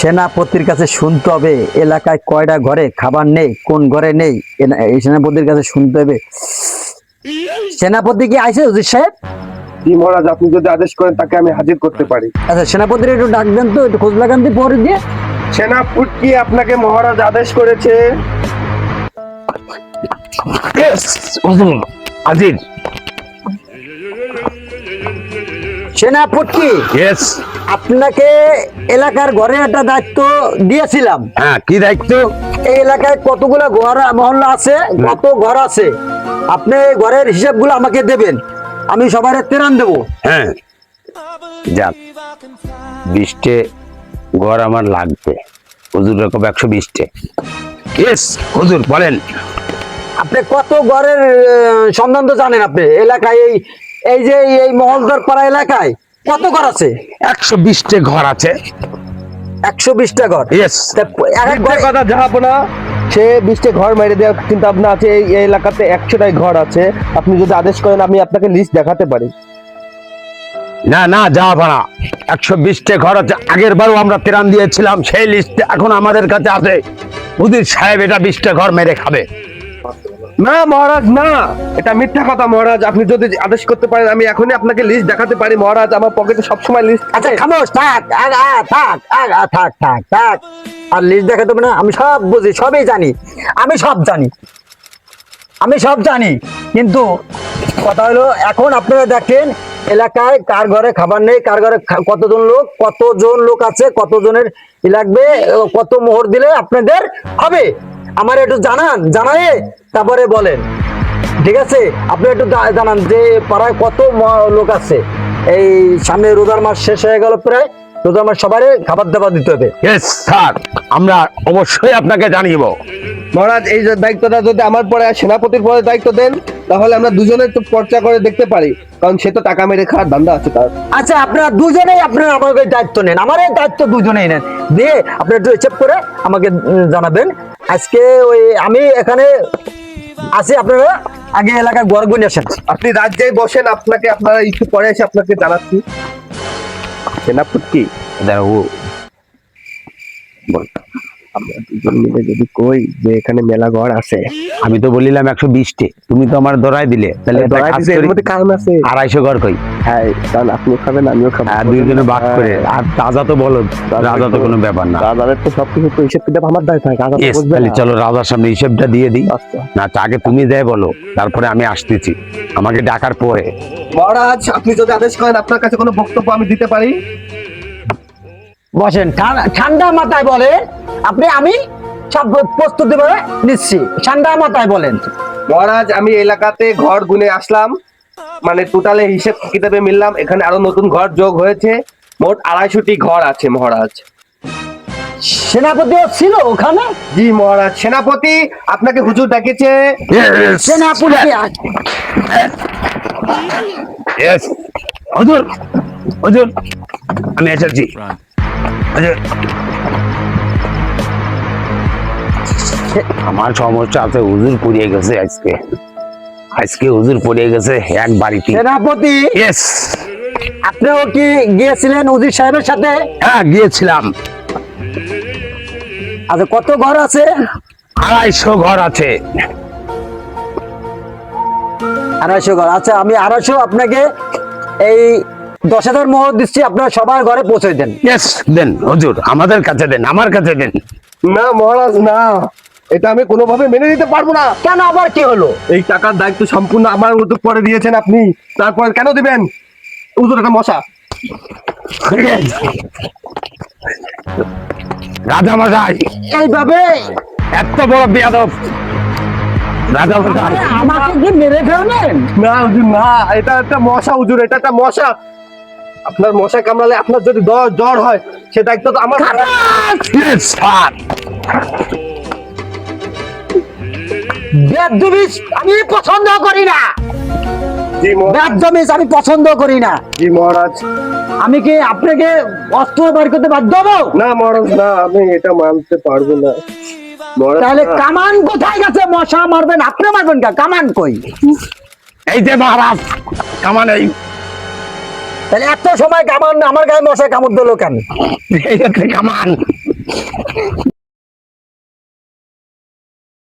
সেনাপতির কাছে শুনতে হবে এলাকায় কয়টা ঘরে খাবার নেই, কোন ঘরে নেই। এই সেনাপতির কাছে শুনতে হবে। সেনাপতি কি আইছে হুজুর সাহেব? জি মহারাজ, আপনি যদি আদেশ করেন তাকে আমি হাজির করতে পারি। আচ্ছা, সেনাপতির একটু ডাক দেন তো, একটু খোঁজ লাগান দিয়ে পরে দিয়ে। সেনাপতি আপনাকে মহারাজ আদেশ করেছে। হাজির। সেনাপতি, আপনাকে এলাকার ঘরে একটা দায়িত্ব দিয়েছিলাম। হ্যাঁ, কি দায়িত্ব? এই এলাকায় কতগুলো ঘর মহল্লা আছে, কত ঘর আছে, আপনি ঘরের হিসাবগুলো আমাকে দেবেন, আমি সবার ত্রাণ দেবো। হ্যাঁ, যাক, 20টে ঘর আমার লাগবে। হুজুর রকম 120টে। হুজুর বলেন। আপনি কত ঘরের সন্ধান তো জানেন আপনি এলাকায়, এই যে এই মহলদার পাড়া এলাকায় কত ঘর আছে? 120টে ঘর আছে। 120টা ঘর। কথা যাবো না, সে 20টে ঘর মেরে দেওয়ার চিন্তা ভাবনা আছে। এই এলাকাতে 100টাই ঘর আছে। আপনি যদি আদেশ করেন আমি আপনাকে লিস্ট দেখাতে পারি। না না, যাওয়া না। 120টে ঘর আছে। আগের বারও আমরা ত্রাণ দিয়েছিলাম, সেই লিস্ট এখন আমাদের কাছে আছে। হুজুর সাহেব এটা 20টে ঘর মেরে খাবে। না মহারাজ, না, এটা মিথ্যা কথা মহারাজ। আপনি যদি আদেশ করতে পারেন আমি এখনই আপনাকে লিস্ট দেখাতে পারি মহারাজ। আমার পকেটে সবসময় লিস্ট। আচ্ছা খামোশ থাক, থাক। আর লিস্ট দেখাতে হবে না, আমি সব বুঝি, সবই জানি, আমি সব জানি। কিন্তু কথা হলো, এখন আপনারা দেখেন এলাকায় কার ঘরে খাবার নেই, কার ঘরে কতজন লোক আছে, কতজনের লাগবে, কত মোহর দিলে আপনাদের হবে, আমার একটু জানায় তারপরে বলেন। ঠিক আছে, আপনি একটু জানান যে পাড়ায় কত লোক আছে। এই সামনে রোজার মাস শেষ হয়ে গেল, প্রায় রোজার মাস সবারই খাবার দাবার দিতে হবে। স্যার, আমরা অবশ্যই আপনাকে জানিয়ে। মহারাজ, এই যে দায়িত্বটা যদি আমার পরে সেনাপতির পরে দায়িত্ব দেন তাহলে আমরা দুজনে একটু চর্চা করে দেখতে পারি, কারণ সে তো টাকা মেরে খাওয়ার ধান্দা আছে তার। আচ্ছা, আপনারা দুজনেই আমাকে দায়িত্ব নেন, আমার এই দায়িত্ব দুজনেই নেন, দিয়ে আপনি একটু হিসেব করে আমাকে জানাবেন। আজকে ওই আমি এখানে আছি, আপনারা আগে এলাকায় গড় গুনে আসেন। আপনি রাজ্যে বসেন, আপনারা একটু পরে এসে আপনাকে জানাচ্ছি। সেনাপতি, আমরা দুজন মিলে যদি কই যে এখানে মেলা ঘর আছে। আমি তো বলিলাম 120টে, তুমি তো আমার ধরাই দিলে, তাহলে এর মধ্যে কারণ আছে। 250 ঘর কই? হ্যাঁ, কারণ আপনিও খাবেন আমিও খাবো, আর দুইজনে ভাগ করে। আর রাজা তো বলো, রাজা তো কোনো ব্যাপার না। রাজাদের তো সবকিছু তো হিসেব কিতাব আমার দায় থাকে। রাজা তো Yes, বুঝবে তাহলে না। চলো রাজার সামনে হিসেবটা দিয়ে দিই। আচ্ছা। না, আগে তুমি যাই বলো, তারপরে আমি আসতেছি, আমাকে ডাকার পরে। মহারাজ, আপনি যদি আদেশ করেন আপনার কাছে কোনো বক্তব্য আমি দিতে পারি। বসেন, ঠান্ডা মাথায় বলেন আপনি, আমি সব প্রস্তুতি করে নিচ্ছি, ঠান্ডা মাথায় বলেন। মহারাজ, আমি এলাকাতে ঘর গুনে আসলাম, মানে টোটালে হিসেব কিতাবে মিললাম, এখানে আরো নতুন ঘর যোগ হয়েছে, মোট 250টি ঘর আছে মহারাজ। সেনাপতিও ছিল ওখানে? জি মহারাজ, সেনাপতি আপনাকে হুজুর ডেকেছে। সেনাপতি Yes, হুজুর, হুজুর, আমি এসেছি। হুজুর, আমার সমস্যা আছে, হুজুর পড়িয়ে গেছে আজকে হুজুর পড়িয়ে গেছে এক বাড়িতে। সেনাপতি, ইয়েস, আপনিও কি গিয়েছিলেন উজির সাহেবের সাথে? হ্যাঁ, গিয়েছিলাম। আচ্ছা, কত ঘর আছে? 250 ঘর আছে। 250 ঘর। আচ্ছা, আমি 250 আপনাকে এই 10,000 মোহর দিচ্ছি, আপনারা সবার ঘরে পৌঁছে দেন। ইয়েস, দেন হুজুর, আমাদের কাছে দেন, আমার কাছে দেন। না মহারাজ, না, এটা আমি কোনোভাবে মেনে নিতে পারবো না। কেন, আবার কি হলো? এই টাকার দায়িত্ব সম্পূর্ণ আমার উদ্যোগ পরে দিয়েছেন আপনি, তারপর কেন দিবেন? হুজুর, একটা মশা। রাজা মশাই, এইভাবে এত বড় বেয়াদব রাজা মশাই। আমাকে কি মেরে ফেলবেন? না হুজুর, না, এটা একটা মশা হুজুর, এটা একটা মশা। আপনার মশা কামড়ালে আপনার যদি জ্বর হয় সে দায়িত্ব তো আমার। Yes, sir. বেদবিস আমি পছন্দ করি না। জি বেদবিস আমি পছন্দ করি না। জি মহারাজ। আমি কি আপনাকে অস্ত্র বের করতে বাধ্য হবো? না মহারাজ, না, আমি এটা মানতে পারবো না। তাহলে কামান কোথায় গেছে? মশা মারবেন, আপনি মারবেন কা? কামান কই? এই যে মহারাজ, কামান এই। তাহলে এত সময় কামান আমার গায়ে মশা কামড় দিল কেন? এই হচ্ছে কামান।